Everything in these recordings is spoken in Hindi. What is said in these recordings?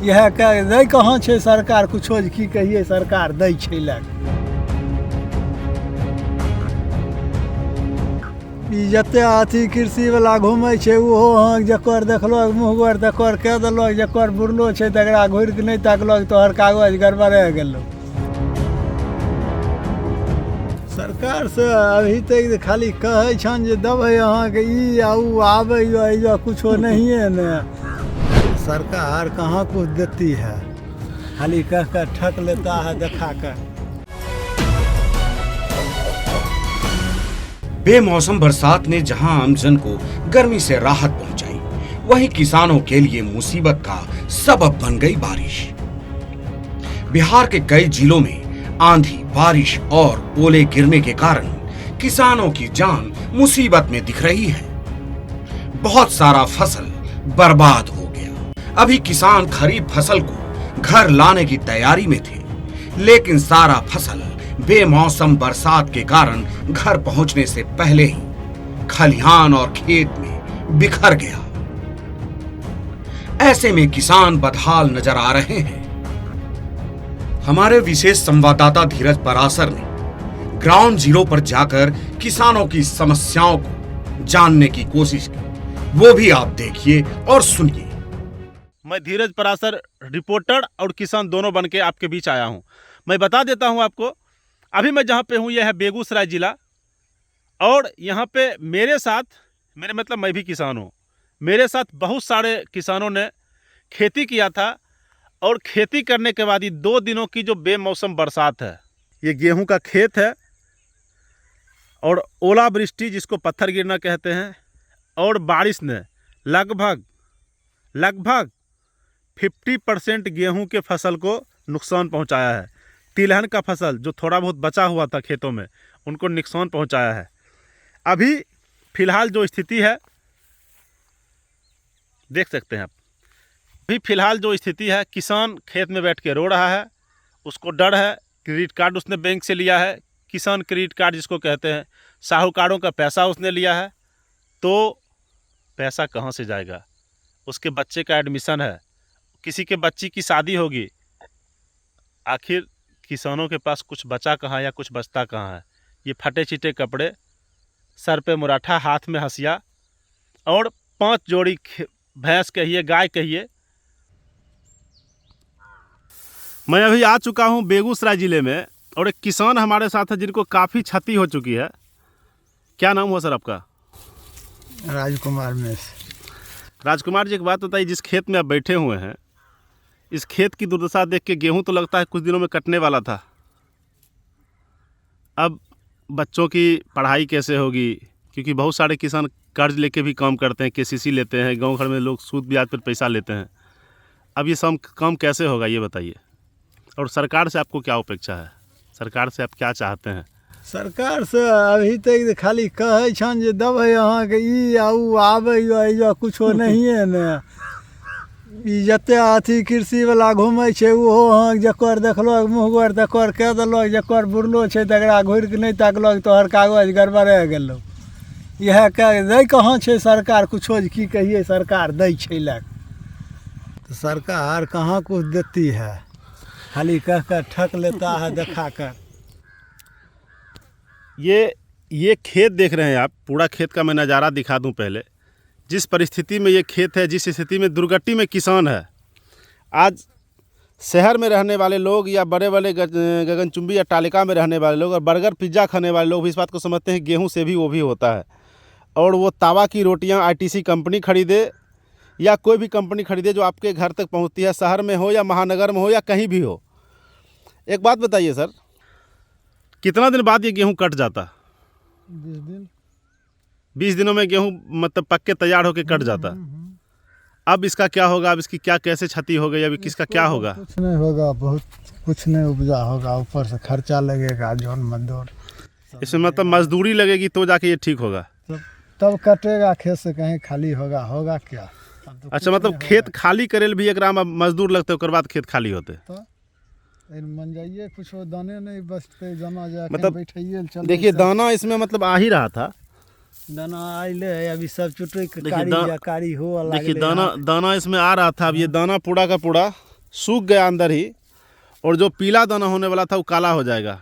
यह दै कहाँ छै सरकार कुछो जे की कहिए सरकार दै छै लग ई जते अथी कृषि वाला घूमै छै ओहो हाँ जकर देखलक मुँहगर तकर कह देलक जकर बुरलो छै तकरा घुरि के नहीं ताकलक तोहर कागज गड़बड़ा गेलो। सरकार से अभी तक खाली कहै छन जे देबै अहाँके ई आउ आबै यो कुछो नहिए ने। सरकार कहाँ कुछ देती है, खाली कह कर ठक लेता है दिखा कर। बेमौसम बरसात ने जहां आमजन को गर्मी से राहत पहुंचाई, वहीं किसानों के लिए मुसीबत का सबब बन गई बारिश। बिहार के कई जिलों में आंधी, बारिश और ओले गिरने के कारण किसानों की जान मुसीबत में दिख रही है। बहुत सारा फसल बर्बाद हो गया। अभी किसान खरीफ फसल को घर लाने की तैयारी में थे, लेकिन सारा फसल बेमौसम बरसात के कारण घर पहुंचने से पहले ही खलिहान और खेत में बिखर गया। ऐसे में किसान बदहाल नजर आ रहे हैं। हमारे विशेष संवाददाता धीरज परासर ने ग्राउंड जीरो पर जाकर किसानों की समस्याओं को जानने की कोशिश की। वो भी आप देखिए और सुनिए। मैं धीरज परासर रिपोर्टर और किसान दोनों बन के आपके बीच आया हूं। मैं बता देता हूं आपको, अभी मैं जहां पे हूं यह है बेगूसराय जिला, और यहां पे मेरे साथ मैं भी किसान हूं। मेरे साथ बहुत सारे किसानों ने खेती किया था, और खेती करने के बाद ही 2 दिनों की जो बेमौसम बरसात है, ये गेहूं का खेत है, और ओलावृष्टि जिसको पत्थर गिरना कहते हैं, और बारिश ने लगभग 50% गेहूं के फसल को नुकसान पहुंचाया है। तिलहन का फसल जो थोड़ा बहुत बचा हुआ था खेतों में, उनको नुकसान पहुंचाया है। अभी फिलहाल जो स्थिति है देख सकते हैं आप। अभी फिलहाल जो स्थिति है, किसान खेत में बैठ के रो रहा है। उसको डर है, क्रेडिट कार्ड उसने बैंक से लिया है, किसान क्रेडिट कार्ड जिसको कहते हैं, साहूकारों का पैसा उसने लिया है। तो पैसा कहाँ से जाएगा? उसके बच्चे का एडमिशन है, किसी के बच्ची की शादी होगी। आखिर किसानों के पास कुछ बचा कहाँ या कुछ बचता कहाँ है? ये फटे चिटे कपड़े, सर पे मुराठा, हाथ में हंसिया, और 5 जोड़ी भैंस कहिए, गाय कहिए। मैं अभी आ चुका हूँ बेगूसराय ज़िले में, और एक किसान हमारे साथ है जिनको काफ़ी क्षति हो चुकी है। क्या नाम हुआ सर आपका? राजकुमार में। राजकुमार जी, एक बात बताइए, जिस खेत में आप बैठे हुए हैं, इस खेत की दुर्दशा देख के गेहूं तो लगता है कुछ दिनों में कटने वाला था। अब बच्चों की पढ़ाई कैसे होगी? क्योंकि बहुत सारे किसान कर्ज लेके भी काम करते हैं, केसीसी लेते हैं, गांव घर में लोग सूद ब्याज पर पैसा लेते हैं। अब ये सब काम कैसे होगा, ये बताइए। और सरकार से आपको क्या अपेक्षा है? सरकार से आप क्या चाहते हैं? सरकार से अभी तक खाली कहै छन जे देबै अहाँके ई आउ आबै यो कुछो नहिए ने। ई जते अथी कृषि वाला घूमै छै ओहो हाँ जकर देखलक मुँहगर तकर कह देलक जकर बुरलो छै तकरा घुरि के नहीं ताकलक तोहर कागज गड़बड़ा गेलो। यह दै कहाँ छै सरकार कुछो जे की कहिए सरकार दै छै लग। तो सरकार कहाँ कुछ देती है, खाली कह कर ठक लेता है दिखा कर। ये खेत देख रहे हैं आप, पूरा खेत का मैं नज़ारा दिखा दूं पहले। जिस परिस्थिति में ये खेत है, जिस स्थिति में दुर्गति में किसान है, आज शहर में रहने वाले लोग या बड़े बड़े गगनचुंबी या तालिका में रहने वाले लोग और बर्गर पिज्ज़ा खाने वाले लोग भी इस बात को समझते हैं गेहूं से भी वो भी होता है। और वो तावा की रोटियां आईटीसी कंपनी खरीदे या कोई भी कंपनी खरीदे जो आपके घर तक पहुंचती है, शहर में हो या महानगर में हो या कहीं भी हो। एक बात बताइए सर, कितना दिन बाद ये गेहूँ कट जाता? 20 दिन। 20 दिनों में गेहूँ मतलब पक के तैयार होकर कट जाता। अब इसका क्या होगा? अब इसकी क्या कैसे क्षति हो गई? अभी किसका क्या होगा? कुछ नहीं होगा, बहुत कुछ नहीं उपजा होगा, ऊपर से खर्चा लगेगा, जौन मजदूर इसमें मतलब मजदूरी लगेगी तो जाके ये ठीक होगा। तब कटेगा खेत से, कहीं खाली होगा क्या? तो अच्छा, मतलब खेत खाली करे भी एक मजदूर लगते, उसके बाद खेत खाली होते। तो मन जाइए कुछ दाने नहीं बचते, जना जा मतलब बैठिए। देखिए दाना इसमें मतलब आ ही रहा था, दाना आइले अभी सब चुटकी देखिए कारी हो। देखिए दाना इसमें आ रहा था। अब ये दाना पूरा का पूरा सूख गया अंदर ही, और जो पीला दाना होने वाला था वो काला हो जाएगा।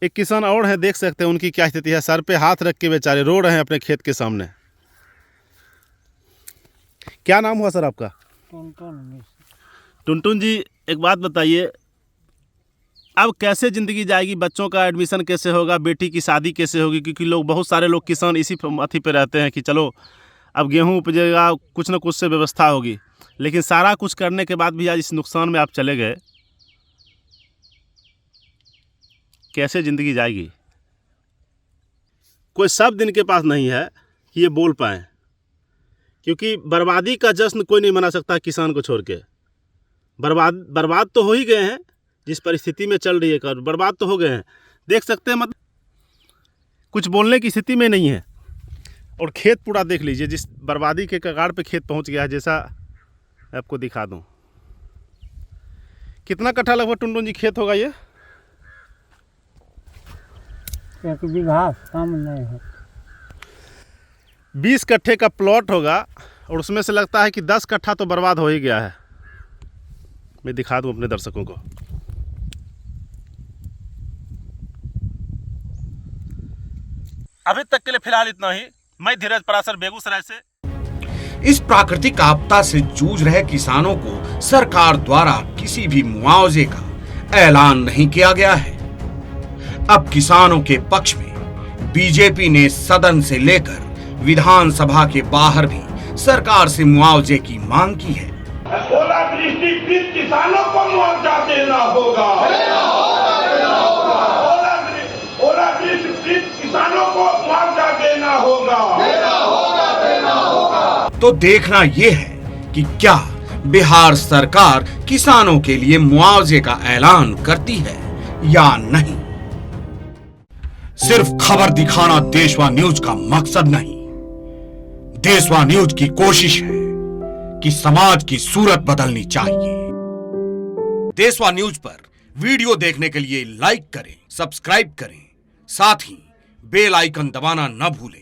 एक किसान और है, देख सकते हैं उनकी क्या स्थिति है, सर पे हाथ रख के बेचारे रो रहे हैं अपने खेत के सामने। क्या नाम हुआ सर आपका? टुनटुन जी, एक बात बताइए, अब कैसे ज़िंदगी जाएगी? बच्चों का एडमिशन कैसे होगा? बेटी की शादी कैसे होगी? क्योंकि लोग, बहुत सारे लोग किसान इसी अथी पे रहते हैं कि चलो अब गेहूँ उपजेगा, कुछ ना कुछ से व्यवस्था होगी, लेकिन सारा कुछ करने के बाद भी आज इस नुकसान में आप चले गए, कैसे ज़िंदगी जाएगी? कोई शब्द इनके पास नहीं है कि ये बोल पाएँ, क्योंकि बर्बादी का जश्न कोई नहीं मना सकता किसान को छोड़ के। बर्बाद तो हो ही गए हैं, जिस परिस्थिति में चल रही है कर, बर्बाद तो हो गए हैं, देख सकते हैं, मतलब कुछ बोलने की स्थिति में नहीं है। और खेत पूरा देख लीजिए, जिस बर्बादी के कगार पे खेत पहुंच गया है, जैसा आपको दिखा दूं। कितना कट्ठा लगभग टुनटुन जी खेत होगा ये? 1 बीघा कम नहीं है। 20 कट्ठे का प्लॉट होगा, और उसमें से लगता है कि 10 कट्ठा तो बर्बाद हो ही गया है। मैं दिखा दूं अपने दर्शकों को। अभी तक के लिए फिलहाल इतना ही। मैं धीरज परासर, बेगूसराय से। इस प्राकृतिक आपदा से जूझ रहे किसानों को सरकार द्वारा किसी भी मुआवजे का ऐलान नहीं किया गया है। अब किसानों के पक्ष में बीजेपी ने सदन से लेकर विधानसभा के बाहर भी सरकार से मुआवजे की मांग की है। ओलावृष्टिग्रस्त किसानों को मुआवजा देना होगा। ओलावृष्टिग्रस्त किसानों को मुआवजा देना होगा। तो देखना यह है कि क्या बिहार सरकार किसानों के लिए मुआवजे का ऐलान करती है या नहीं। सिर्फ खबर दिखाना देशवा न्यूज का मकसद नहीं। देशवा न्यूज की कोशिश है कि समाज की सूरत बदलनी चाहिए। देशवा न्यूज पर वीडियो देखने के लिए लाइक करें, सब्सक्राइब करें, साथ ही बेल आइकन दबाना न भूलें।